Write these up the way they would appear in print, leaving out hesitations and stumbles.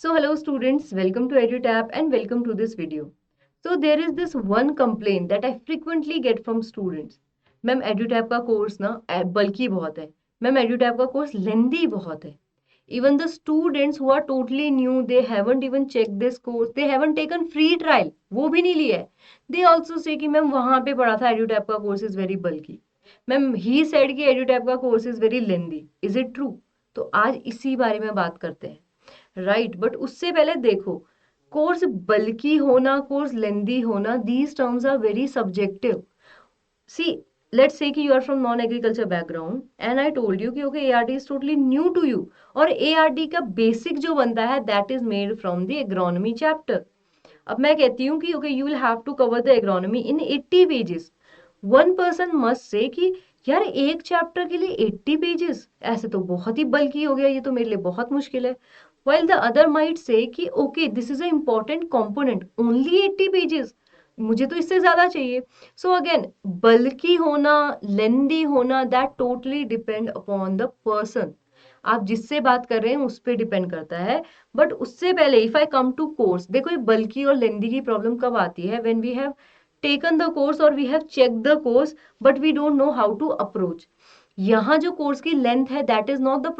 So hello students, welcome to EduTap and welcome to this video. So there is this one complaint that I frequently get from students. Ma'am EduTap का course ना बल्कि बहुत है. Ma'am EduTap का course लेंदी बहुत है. Even the students who are totally new, they haven't even checked this course. They haven't taken free trial. वो भी नहीं लिया है. They also say कि मैम वहाँ पे पढ़ा था EduTap का course is very bulky. Ma'am he said कि EduTap का course is very lengthy. Is it true? तो आज इसी बारे में बात करते हैं. राइट बट उससे पहले देखो कोर्स बल्कि होना कोर्स लेंदी होना these terms are very subjective see let's say कि you are from non agriculture background and I told you कि okay ARD is totally new to you और एआरडी का बेसिक जो बनता है that is made from the agronomy chapter. अब मैं कहती हूँ कि okay you will have to cover the agronomy in 80 pages. One person must say कि यार एक चैप्टर के लिए 80 पेजेस ऐसे तो बहुत ही बल्कि हो गया, ये तो मेरे लिए बहुत मुश्किल है. while the other might say कि okay this is an important component only 80 pages, मुझे तो इससे ज्यादा चाहिए. सो अगेन बल्कि होना लेंदी होना that totally depend upon the person. आप जिससे बात कर रहे हैं उस पर डिपेंड करता है. बट उससे पहले if I come to course, देखो ये बल्कि और लेंदी की प्रॉब्लम कब आती है when we have taken the course or we have checked the course but we don't know how to approach. यहाँ जो कोर्स की लेंथ है that is not the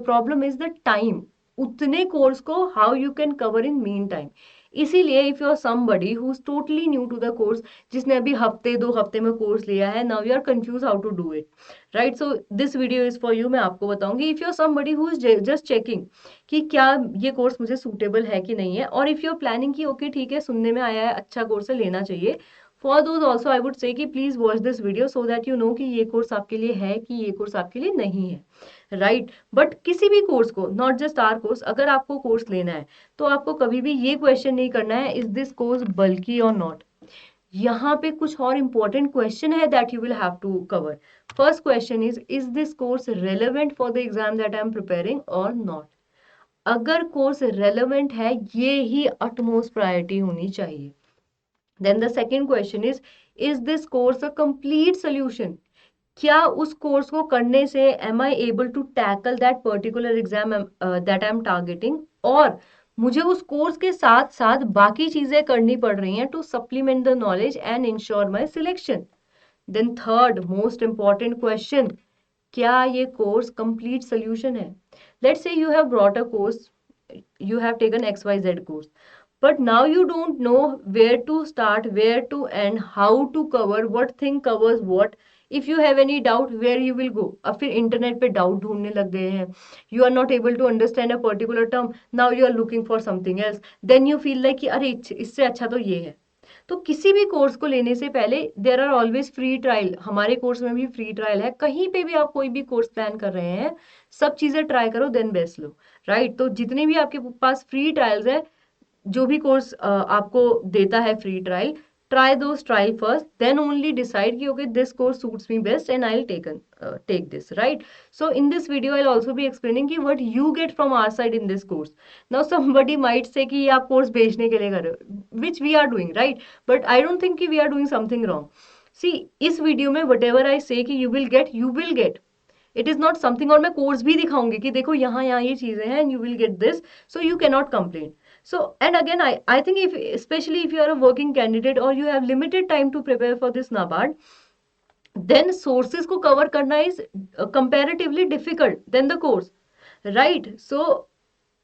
problem is the time. उतने कोर्स को how you can cover in mean time. इसीलिए if you are somebody who is totally new to the course, जिसने अभी हफ्ते 2 हफ्ते में कोर्स लिया है, now you are confuse how to do it. Right, so this video is for you. मैं आपको बताऊंगी if you are somebody who is just checking कि क्या ये कोर्स मुझे सूटेबल है कि नहीं है, और इफ यू आर प्लानिंग कि ओके ठीक है सुनने में आया है अच्छा कोर्स है लेना चाहिए. For those also I would say कि please watch this video so that you know कि ये कोर्स आपके लिए है कि ये कोर्स आपके लिए नहीं है. राइट बट किसी भी कोर्स को, नॉट जस्ट आर कोर्स, अगर आपको कोर्स लेना है तो आपको कभी भी ये क्वेश्चन नहीं करना है इज दिस कोर्स बल्कि और नॉट. यहाँ पे कुछ और इंपॉर्टेंट क्वेश्चन है that you will have to cover. First question is this course relevant for the exam that I am preparing और नॉट. अगर कोर्स रेलेवेंट है ये ही अटमोस्ट प्रायोरिटी होनी चाहिए. Then the second question is this course a complete solution. क्या उस course को करने से am I able to tackle that particular exam that I am targeting, और मुझे उस कोर्स के साथ साथ बाकी चीजें करनी पड़ रही हैं to supplement the knowledge and ensure my selection. Then third most important question, क्या ये कोर्स कंप्लीट सोल्यूशन है. Let's say you have brought a course, you have taken XYZ course, but now you don't know where to start, where to end, how to cover, what thing covers what. if you have any doubt where you will go, अब फिर internet पे doubt ढूंढने लग गए हैं. you are not able to understand a particular term, now you are looking for something else, then you feel like कि अरे इससे अच्छा तो ये है. तो किसी भी कोर्स को लेने से पहले there are always free trial. हमारे कोर्स में भी फ्री ट्रायल है. कहीं पे भी आप कोई भी कोर्स प्लान कर रहे हैं सब चीजें ट्राई करो देन बेस्ट लो. राइट, तो जितने भी आपके पास फ्री ट्रायल्स है, जो भी कोर्स आपको देता है free trial, try those trial first, then only decide कि okay this course suits me best and I'll take this. Right, so in this video I'll also be explaining कि what you get from our side in this course. Now somebody might say कि ये आप course बेचने के लिए कर रहे हो, which we are doing, right, but I don't think कि we are doing something wrong. See, इस वीडियो में whatever I say कि you will get. It is not something, और मैं कोर्स भी दिखाऊंगी कि देखो यहाँ यहाँ ये चीजें हैं and you will get this, so you can not complain. So, and again, I think if, especially if you are a working candidate or you have limited time to prepare for this NABARD, then sources को cover करना is comparatively difficult than the course, right? So,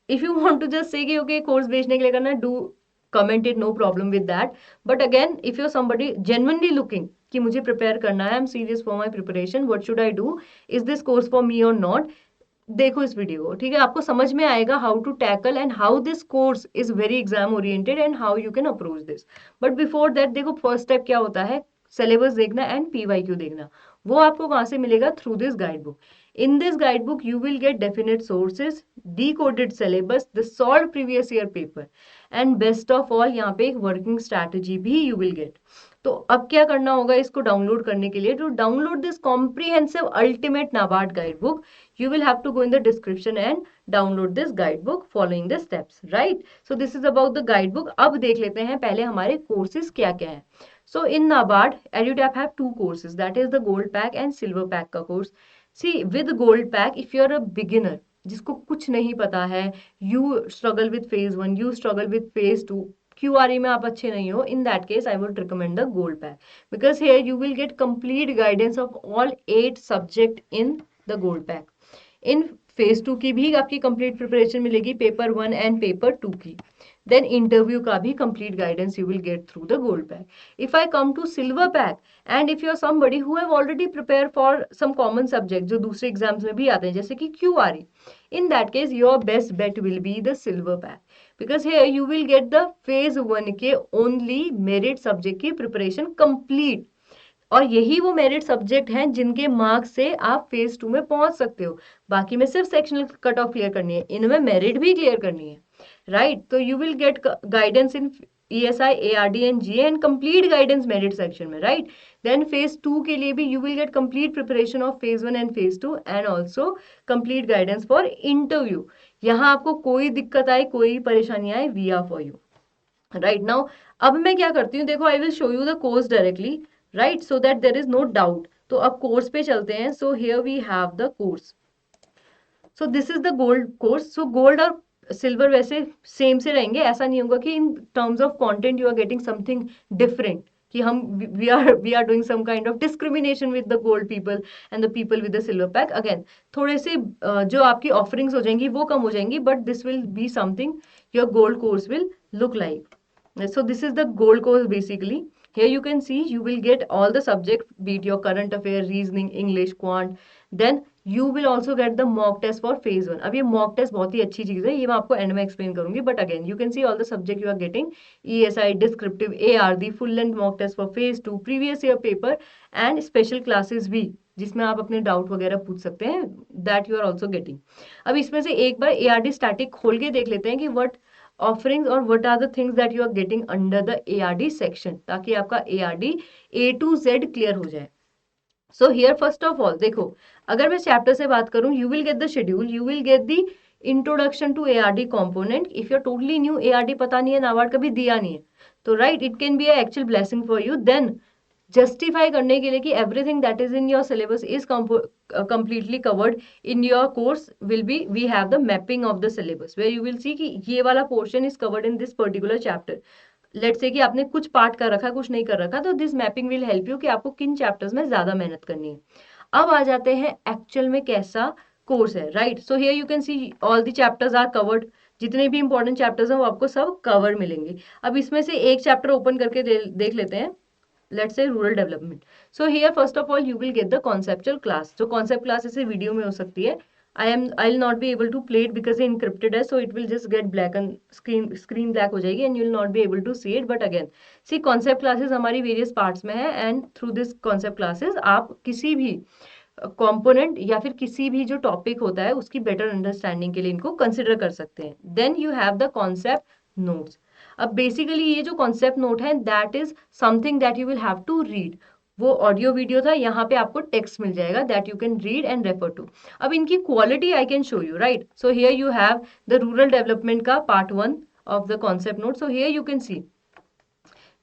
if you want to just say कि okay course बेचने के लिए करना, do comment it, no problem with that. But again, if you're somebody genuinely looking कि मुझे prepare करना है, I'm serious for my preparation, what should I do? Is this course for me or not? देखो इस video को, ठीक है, आपको समझ में आएगा how to tackle and how this course is very exam oriented and how you can approach this. But before that देखो फर्स्ट स्टेप क्या होता है, सिलेबस देखना एंड पीवाईक्यू देखना. वो आपको कहाँ से मिलेगा? Through this guide book. In this guide book you will gate definite sources, decoded syllabus, the solved previous year paper, and best of all यहाँ पे एक वर्किंग स्ट्रैटेजी भी you will get. तो अब क्या करना होगा इसको डाउनलोड करने के लिए? To download this comprehensive ultimate NABARD guide book, you will have to go in the description and download this guidebook following the steps. Right, so this is about the guidebook. अब देख लेते हैं पहले हमारे courses क्या क्या है. So in NABARD, EduTap have 2 courses, that is the gold pack and silver pack का course. See, with gold pack, if you are a beginner, जिसको कुछ नहीं पता है, you struggle with phase 1, you struggle with phase 2, QRE में आप अच्छे नहीं हो, in that case I would recommend the gold pack, because here you will get complete guidance of all 8 subject in the gold pack. In phase 2 की भी आपकी complete preparation मिलेगी, paper 1 and paper 2 की. देन इंटरव्यू का भी complete guidance you will get through the gold pack. If I come to silver pack, and if you are somebody who have already prepare for some common subject जो दूसरे exams में भी आते हैं जैसे कि QRE, in that case your best bet will be the silver pack, because here you will get the phase 1 के only merit subject की preparation complete, और यही वो मेरिट सब्जेक्ट हैं जिनके मार्क्स से आप फेज 2 में पहुंच सकते हो. बाकी में सिर्फ सेक्शनल कट ऑफ क्लियर करनी है, इनमें मेरिट भी क्लियर करनी है, राइट. तो you will get guidance in ESI, ARD and GA and complete guidance merit section में, राइट. देन फेज 2 के लिए भी you will get complete preparation of phase 1 and phase 2 and also complete guidance for interview. यहाँ आपको कोई दिक्कत आए, कोई परेशानी आए, we are for you, right. Now अब मैं क्या करती हूँ, देखो I will show you the course directly, right, so that there is no doubt. तो अब कोर्स पे चलते हैं. So here we have the course. So this is the gold course. So gold और सिल्वर वैसे सेम से रहेंगे, ऐसा नहीं होगा कि in terms of content you are getting something different, कि हम we are doing some kind of discrimination with the gold people and the people with the silver pack. Again थोड़े से जो आपकी ऑफरिंग्स हो जाएंगी वो कम हो जाएंगी, but this will be something your gold course will look like. So this is the gold course basically. Here you can see you will get all the subjects, be it your current affair, reasoning, English, quant. Then you will also get the mock test for phase 1. अब ये mock test बहुत ही अच्छी चीज़ है, ये मैं आपको and में explain करूंगी. But again you can see all the subject you are getting: ESI, descriptive, ARD, full length mock test for phase 2, previous year paper and special classes भी, जिसमें आप अपने डाउट वगैरह पूछ सकते हैं, that you are also getting. अब इसमें से एक बार ARD स्टैटिक खोल के देख लेते हैं कि what offerings और what are the things that you are getting under the ARD section, ताकि आपका ARD A to Z clear हो जाए. So here first of all देखो, अगर मैं चैप्टर से बात करूं, you will get the schedule, you will get the introduction to ARD component. If you're totally new, ARD पता नहीं है, नाबार्ड कभी दिया नहीं है, तो right, it can be a actual blessing for you. Then justify करने के लिए कि everything that is in your syllabus is completely covered in your course will be, we have the mapping of the syllabus where you will see कि ये वाला portion is covered in this particular chapter. Let's say कि आपने कुछ part कर रखा, कुछ नहीं कर रखा, तो this mapping will help you कि आपको किन चैप्टर्स में ज्यादा मेहनत करनी है. अब आ जाते हैं एक्चुअल में कैसा कोर्स है, right. So here you can see all the chapters are covered, जितने भी इंपॉर्टेंट चैप्टर्स हैं वो आपको सब कवर मिलेंगे. अब इसमें से एक चैप्टर ओपन करके देख लेते हैं. Let's say rural development. So here first of all you will get the conceptual class. जो concept class ऐसे वीडियो में हो सकती है. I'll not be able to play it because it encrypted है, so it will just get black and screen black हो जाएगी and you will not be able to see it. But again, see concept classes हमारी various parts में है and through this concept classes आप किसी भी component या फिर किसी भी जो topic होता है उसकी better understanding के लिए इनको consider कर सकते हैं. Then you have the concept notes. अब बेसिकली ये जो कॉन्सेप्ट नोट है that is something that you will have to read. वो ऑडियो वीडियो था, यहाँ पे आपको टेक्स्ट मिल जाएगा that you can read and refer to. अब इनकी quality I can show you, right. So here you have the rural development का part 1 of the concept note. So here you can see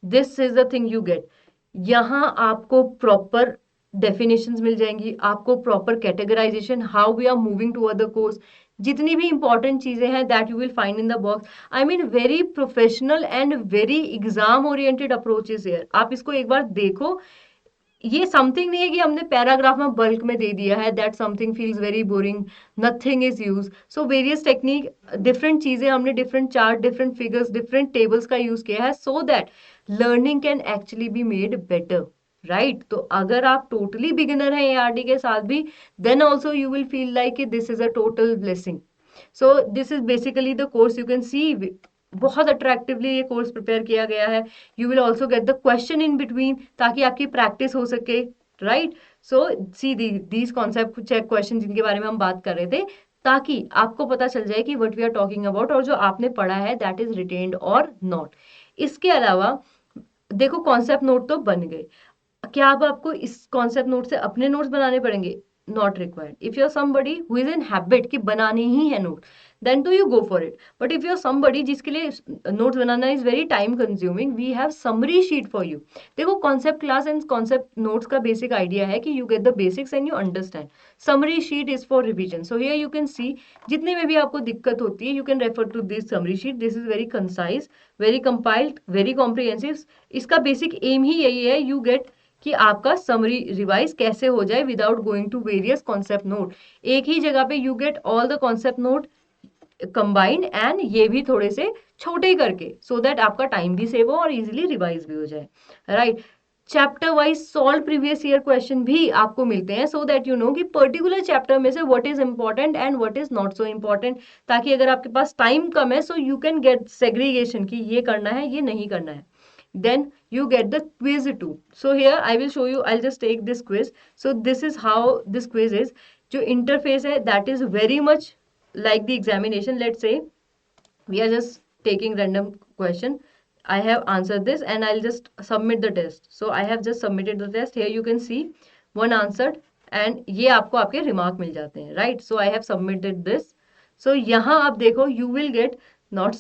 this is the thing you get. यहाँ आपको proper definitions मिल जाएंगी, आपको proper categorization, how we are moving to other course, जितनी भी important चीजें हैं that you will find in the box. I mean very professional and very exam oriented approaches here. आप इसको एक बार देखो, ये समथिंग नहीं है कि हमने पैराग्राफ में बल्क में दे दिया है, that something feels very boring, nothing is use. So various technique, different चीजें हमने, different chart, different figures, different tables का यूज किया है so that learning can actually be made better, right. तो अगर आप टोटली बिगिनर हैं ARD के साथ भी, then also you will feel like this is a total blessing. So this is basically the course. You can see बहुत attractively ये course prepare किया गया है. You will also get the question in between ताकि आपकी practice हो सके, right. So see these concept check question जिनके बारे में हम बात कर रहे थे, ताकि आपको पता चल जाए कि what we are talking about और जो आपने पढ़ा है दैट इज रिटेन्ड और नॉट. इसके अलावा देखो कॉन्सेप्ट नोट तो बन गए, क्या अब आपको इस कॉन्सेप्ट नोट से अपने नोट्स बनाने पड़ेंगे? Not required. If you are somebody who is in habit कि बनाने ही है note, then to you go for it. But if you are somebody जिसके लिए नोट्स बनाना is very time consuming, we have summary sheet for you. देखो concept class and concept notes का basic idea है कि you get the basics and you understand. Summary sheet is for revision. So here you can see जितने में भी आपको दिक्कत होती है, you can refer to this summary sheet. This is very concise, very compiled, very comprehensive. इसका basic aim ही यही है, यू गेट कि आपका समरी रिवाइज कैसे हो जाए without going to various concept note. एक ही जगह पे you get all the concept note combined and ये भी थोड़े से छोटे करके, सो दैट आपका टाइम भी सेव हो और इजीली रिवाइज भी हो जाए. राइट. Chapter wise solve previous year question भी आपको मिलते हैं, सो दैट यू नो कि पर्टिकुलर चैप्टर में से what is important and what is not so important, ताकि अगर आपके पास टाइम कम है so you can get segregation कि ये करना है ये नहीं करना है. Then you get the quiz too. So here I will show you, I'll just take this quiz. So this is how this quiz is. जो interface है that is very much like the examination. Let's say we are just taking random question. I have answered this and I'll just submit the test. So I have just submitted the test. Here you can see one answered and ये आपको आपके remark मिल जाते हैं, right? So I have submitted this. So यहाँ आप देखो you will get not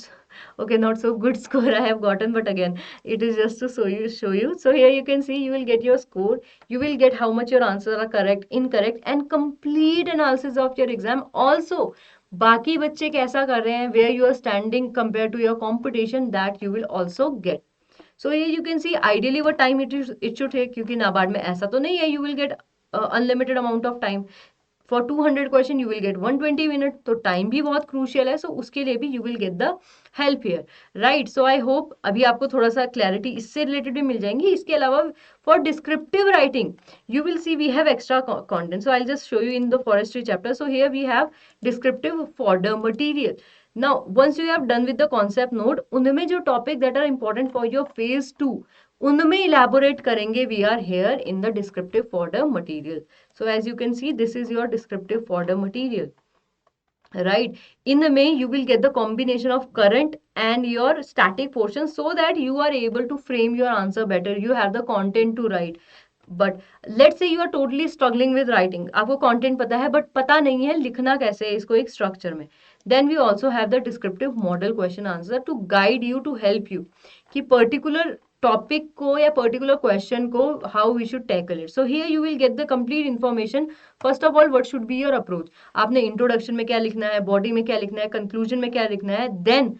okay, not so good score I have gotten, but again it is just to show you. So here you can see you will get your score, you will get how much your answers are correct, incorrect, and complete analysis of your exam. Also बाकी बच्चे कैसा कर रहे हैं, where you are standing compared to your competition, that you will also get. So here you can see ideally what time it should take, क्योंकि नाबार्ड में ऐसा तो नहीं है you will get unlimited amount of time. For 200 question you will get 120 minute, तो time भी बहुत crucial है. सो उसके लिए भी you will get the help here, right? So I hope अभी आपको थोड़ा सा क्लैरिटी इससे रिलेटेड भी मिल जाएंगी. इसके अलावा for descriptive writing you will see we have extra content. So I'll just show you in the forestry chapter. So here we have descriptive fodder material. Now once you have done with the concept note, उनमें जो topic that are important for your phase 2 उनमें elaborate करेंगे. We are here in the descriptive fodder material. So as you can see, this is your descriptive fodder material, right? In the main you will get the combination of current and your static portion, so that you are able to frame your answer better. You have the content to write. But let's say you are totally struggling with writing, आपको content पता है but पता नहीं है लिखना कैसे है इसको एक structure में. Then we also have the descriptive model question answer to guide you, to help you कि particular टॉपिक को या पर्टिकुलर क्वेश्चन को how we should tackle it. So here you will get the complete information. First of all what should be your approach. आपने introduction में क्या लिखना है, body में क्या लिखना है, कंक्लूजन में क्या लिखना है. देन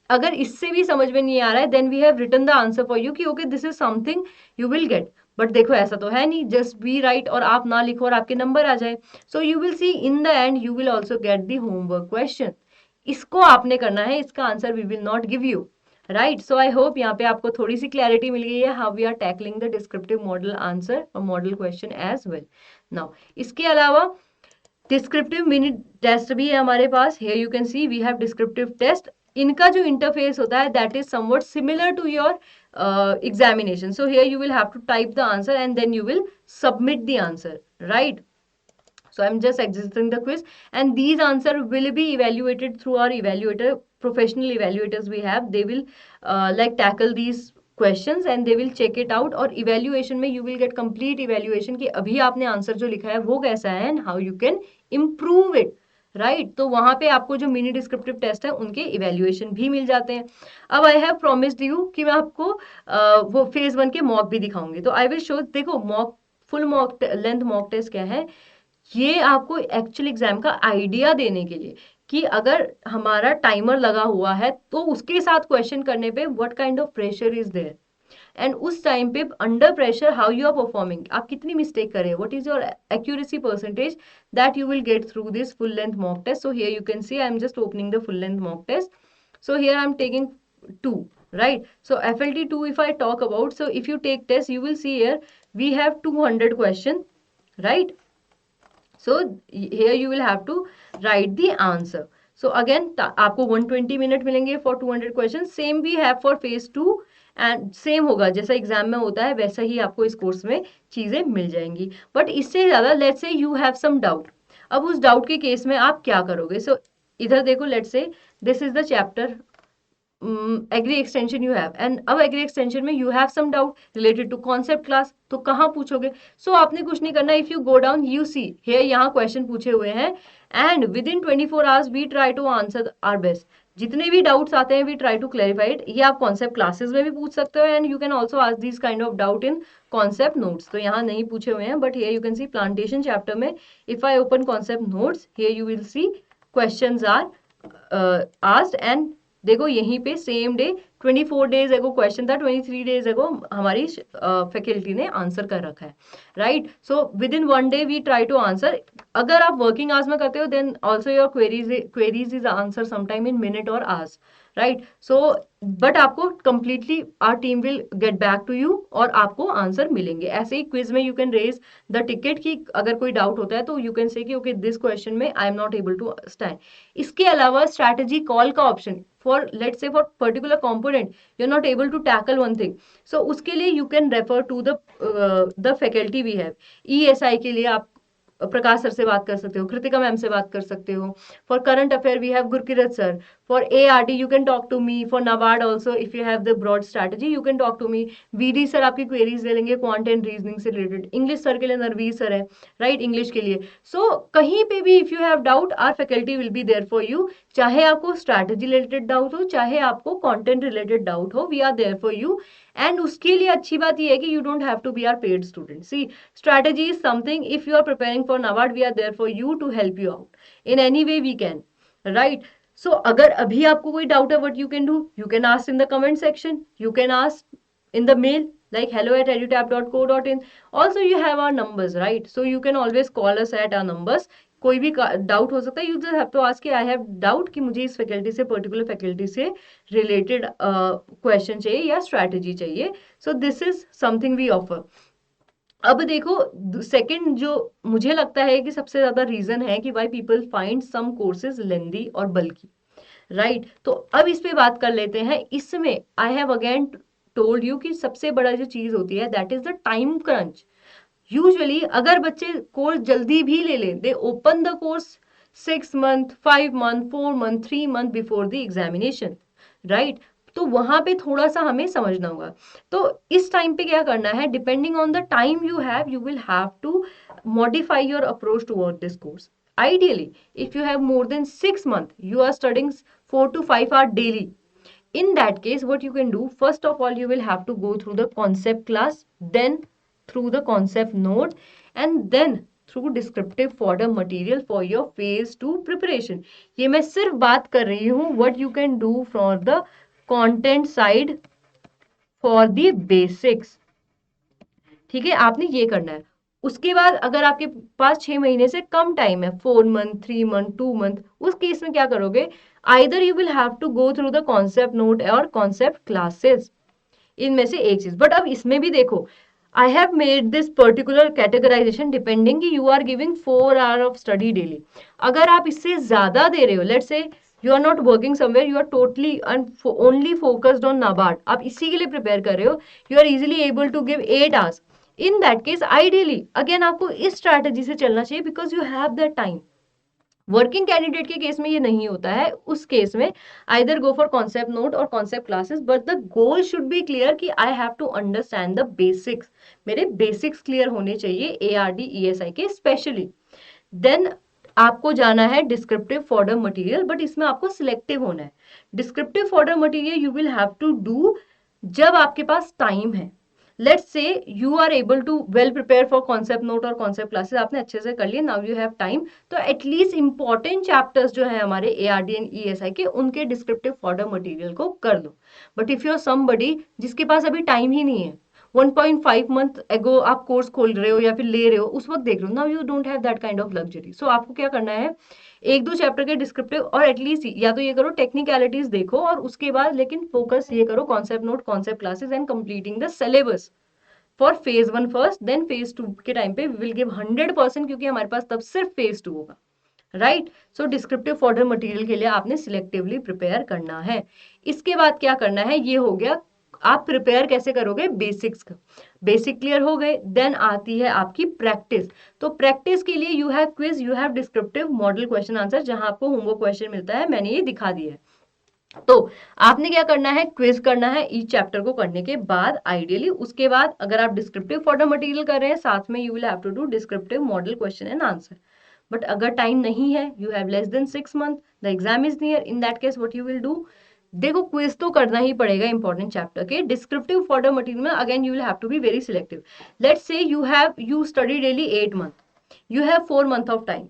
अगर इससे भी समझ में नहीं आ रहा है, then we have written the answer for you कि okay this is something you will get. But देखो ऐसा तो है नहीं जस्ट बी राइट और आप ना लिखो और आपके नंबर आ जाए. So you will see in the end you will also get the homework question. इसको आपने करना है, इसका answer we will not give you, right. So I hope यहाँ पे आपको थोड़ी सी क्लैरिटी मिल गई है how we are tackling the descriptive model answer और model question as well. Now इसके अलावा डिस्क्रिप्टिव मिनी टेस्ट भी है हमारे पास. Here you can see we have descriptive test. इनका जो इंटरफेस होता है that is something similar to your examination. So here you will have to type the answer and then you will submit the answer, right. So I'm just exiting the quiz and these answer will be evaluated through our evaluator, professional evaluators we have. They will like tackle these questions and they will check it out. और evaluation में you will get complete evaluation कि अभी आपने answer जो लिखा है वो कैसा है and how you can improve it, right. तो वहां पे आपको जो मिनी डिस्क्रिप्टिव टेस्ट है उनके इवेल्युएशन भी मिल जाते हैं. अब आई हैव प्रॉमिस्ड यू कि मैं आपको वो फेज 1 के मॉक भी दिखाऊंगी. तो आई विल शो. देखो mock full mock length mock test क्या है, ये आपको एक्चुअल एग्जाम का आइडिया देने के लिए कि अगर हमारा टाइमर लगा हुआ है तो उसके साथ क्वेश्चन करने पे what kind of pressure is there and उस टाइम पे under pressure how you are performing, आप कितनी मिस्टेक करें, what is your accuracy percentage, that you will get through this full length mock test. So here you can see I am just opening the full length mock test. So here I am taking 2, right? So FLT 2 if I talk about, so if you take test you will see here we have 200 question, right? So here you will have to write the answer. So again आपको 120 minute मिलेंगे for 200 question. Same भी है for phase 2 and same होगा जैसा exam में होता है वैसा ही आपको इस कोर्स में चीजें मिल जाएंगी. बट इससे ज्यादा let's say you have some doubt. अब उस डाउट के केस में आप क्या करोगे. सो इधर देखो let's say this is the chapter agri extension you have and अब एग्री एक्सटेंशन में you have some doubt related to concept class. तो कहाँ पूछोगे. सो आपने कुछ नहीं करना. If you go down you see here यहाँ क्वेश्चन पूछे हुए हैं and within 24 hours we try to answer our best. जितने भी डाउट्स आते हैं we try to clarify it. ये आप कॉन्सेप्ट क्लासेस में भी पूछ सकते हो and you can also ask this kind of doubt in concept notes. तो यहाँ नहीं पूछे हुए हैं, but here you can see plantation chapter में if I open concept notes here you will see questions are asked and देखो यहीं पे same day 24 days ago question था, 23 डेज एगो हमारी फैकल्टी ने आंसर कर रखा है, right. So within 1 day we try to answer. अगर आप वर्किंग आवर्स में करते हो then also your queries is answer sometime in minute और आवर्स, राइट। सो बट आपको completely our team will get back to you और आपको answer मिलेंगे। ऐसे ही क्विज में you can raise the ticket कि अगर कोई डाउट होता है तो यू कैन से कि ओके दिस क्वेश्चन में I am not able to stand. इसके अलावा स्ट्रैटेजी कॉल का option for let's say for particular component you are not able to tackle one thing, so उसके लिए you can refer to the faculty we have. ESI के लिए आप प्रकाश sir से बात कर सकते हो, कृतिका मैम से बात कर सकते हो। For current affair we have Gurkirat sir. For ARD you can talk to me. For NABARD also if you have the broad strategy you can talk to me. VD sir आपकी क्वेरीज ले लेंगे क्वांट एंड रीजनिंग से related. English sir के लिए Narveer sir है, right, English के लिए। सो कहीं पे भी if you have doubt our faculty will be there for you. चाहे आपको स्ट्रैटेजी रिलेटेड डाउट हो, चाहे आपको कंटेंट रिलेटेड डाउट हो, we are there for you. And उसके लिए अच्छी बात यह है कि you don't have to be our paid student. See strategy is something if you are preparing for NABARD we are there for you to help you out in any way we can, right? So अगर अभी आपको कोई doubt है what you can do, you can ask in the comment section, you can ask in the mail like hello@edutab.co.in. also you have our numbers, right? So you can always call us at our numbers. कोई भी doubt हो सकता है, you just have to ask कि I have doubt कि मुझे इस faculty से पर्टिकुलर फैकल्टी से रिलेटेड क्वेश्चन चाहिए या स्ट्रैटेजी चाहिए। So this is something we offer. अब देखो सेकंड जो मुझे लगता है कि सबसे ज्यादा रीजन है कि why people find some courses lengthy और बल्कि, राइट। तो अब इस पे बात कर लेते हैं। इसमें I have again told you कि सबसे बड़ा जो चीज होती है that is the time crunch. Usually अगर बच्चे कोर्स जल्दी भी ले लें, दे open the course 6 month 5 month 4 month 3 month before the examination, right. तो वहां पे थोड़ा सा हमें समझना होगा। तो इस टाइम पे क्या करना है, depending on the time you will have to modify your approach toward this course. Ideally, if you have more than 6 months, you are studying 4 to 5 hours daily. In that case, what you can do, first of all, you will have to go through the concept class, then through the concept note, and then through descriptive fodder material for your phase 2 preparation. ये मैं सिर्फ बात कर रही हूँ what you can do from the content side for the basics, ठीक है। आपने ये करना है। उसके बाद अगर आपके पास 6 महीने से कम टाइम है, 4 मंथ 3 मंथ 2 मंथ, उस केस में क्या करोगे, either you will have to go through the concept note और कॉन्सेप्ट क्लासेस, इनमें से एक चीज। बट अब इसमें भी देखो I have made this particular categorization depending कि you are giving 4 hour of study daily. अगर आप इससे ज्यादा दे रहे हो, let's say you are not working somewhere, you are totally only focused on NABARD, आप इसी के लिए प्रिपेयर कर रहे हो, you are easily able to give 8 hours. In that case ideally again आपको इस स्ट्रैटेजी से चलना चाहिए because you have that time. Working candidate के केस में ये नहीं होता है। उस केस में either go for concept note और concept classes, but the goal should be clear कि I have to understand the basics. मेरे बेसिक्स क्लियर होने चाहिए ARD ESI के स्पेशली। देन आपको जाना है डिस्क्रिप्टिव फॉर्डर मटेरियल, बट इसमें आपको सिलेक्टिव होना है। Descriptive for the material you will have to do जब आपके पास टाइम है। Let's say you are able to well prepare for concept note और कॉन्सेप्ट क्लासेस, आपने अच्छे से कर लिए, नाउ यू हैव टाइम, तो एटलीस्ट इंपॉर्टेंट चैप्टर्स जो है हमारे ARD एंड ESI के, उनके डिस्क्रिप्टिव फॉर्डर मटेरियल को कर लो। But if you are somebody जिसके पास अभी टाइम ही नहीं है, 1.5 मंथ एगो आप कोर्स खोल रहे हो या फिर ले रहे हो, उस वक्त देख लो, now you don't have that kind of luxury. So आपको क्या करना है, 1-2 चैप्टर के डिस्क्रिप्टिव और एटलीस्ट या तो ये करो टेक्निकलिटीज देखो, और उसके बाद लेकिन फोकस ये करो concept note concept classes and completing the syllabus for phase 1 first, then phase 2 के टाइम पे वी विल गिव 100% क्योंकि हमारे पास तब सिर्फ फेज 2 होगा, राइट। सो डिस्क्रिप्टिव फॉर्डर मटेरियल के लिए आपने सिलेक्टिवली प्रिपेयर करना है। इसके बाद क्या करना है, ये हो गया आप प्रिपेयर कैसे करोगे बेसिक्स का, बेसिक क्लियर हो गए। देन आती है आपकी प्रैक्टिस। तो प्रैक्टिस के लिए you have quiz, you have descriptive model question answer, जहां आपको होमवर्क क्वेश्चन मिलता है, मैंने ये दिखा दिया है। तो आपने क्या करना है, क्विज करना है ईच चैप्टर को करने के बाद आइडियली। उसके बाद अगर आप डिस्क्रिप्टिव फॉर्डर मटेरियल कर रहे हैं, साथ में you will have to do descriptive model question and answer. But अगर टाइम नहीं है, you have less than 6 month, the exam is near, in that case what you will do, देखो quiz तो करना ही पड़ेगा इंपॉर्टेंट चैप्टर के। Descriptive for the material में again you will have to be very selective. Let's say you study daily 8 month, you have 4 month of time.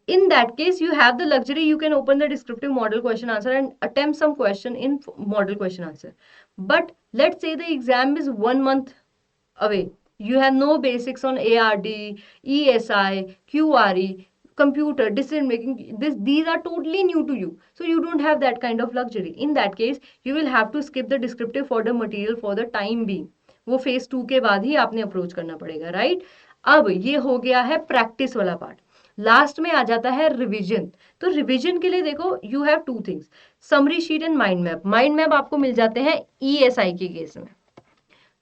In that case, you have the luxury, you can open the descriptive model question answer and attempt some question in model question answer. But let's say the exam is 1 month away, you have no basics on ARD, ESI, QRE, computer, decision making, these are totally new to you, so you don't have that kind of luxury. In that case, you will have to skip the descriptive for the material for the time being. वो phase 2 के बाद ही आपने approach करना पड़ेगा, right. अब ये हो गया है प्रैक्टिस वाला पार्ट। लास्ट में आ जाता है रिवीजन। तो रिवीजन के लिए देखो, you have 2 things, summary sheet and mind map. Mind map आपको मिल जाते हैं ESI के केस में,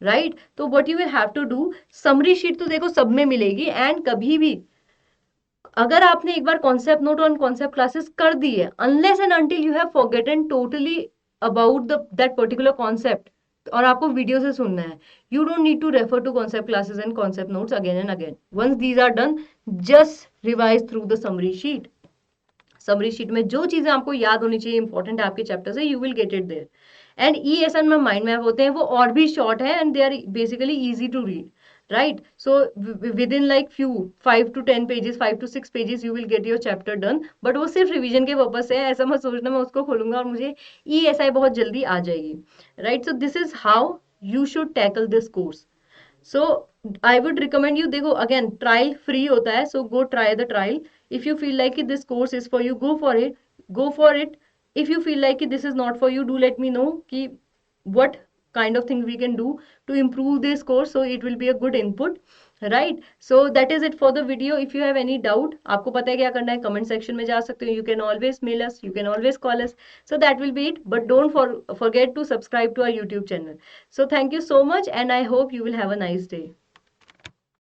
राइट। तो what you will have to do, summary sheet तो देखो सब में मिलेगी, एंड कभी भी अगर आपने एक बार कॉन्सेप्ट नोट और कॉन्सेप्ट क्लासेस कर दी है, unless and until you have forgotten totally about that particular concept और आपको वीडियो से सुनना है, you don't need to refer to concept classes and concept notes again and again. Once these are done, just revise through the summary sheet. Summary sheet में जो चीजें आपको याद होनी चाहिए इंपॉर्टेंट आपके चैप्टर से, you will get it there. And ESN में माइंड मैप होते हैं, वो और भी शॉर्ट है and they are basically easy to read, right. So within like few 5 to 10 pages, 5 to 6 pages you will get your chapter done. But वो सिर्फ revision के पर्पज से है, ऐसा मत सोचना मैं उसको खोलूंगा और मुझे ESI बहुत जल्दी आ जाएगी, right. So this is how you should tackle this course. So I would recommend you, देखो अगेन ट्रायल फ्री होता है, so go try the trial. If you feel like this course is for you, go for it, go for it. If you feel like this is not for you, do let me know ki what kind of things we can do to improve this course, so it will be a good input, right? So that is it for the video. If you have any doubt, आपको पता है क्या करना है, comment section में जा सकते हो, you can always mail us, you can always call us. So that will be it, but don't forget to subscribe to our YouTube channel. So thank you so much and I hope you will have a nice day.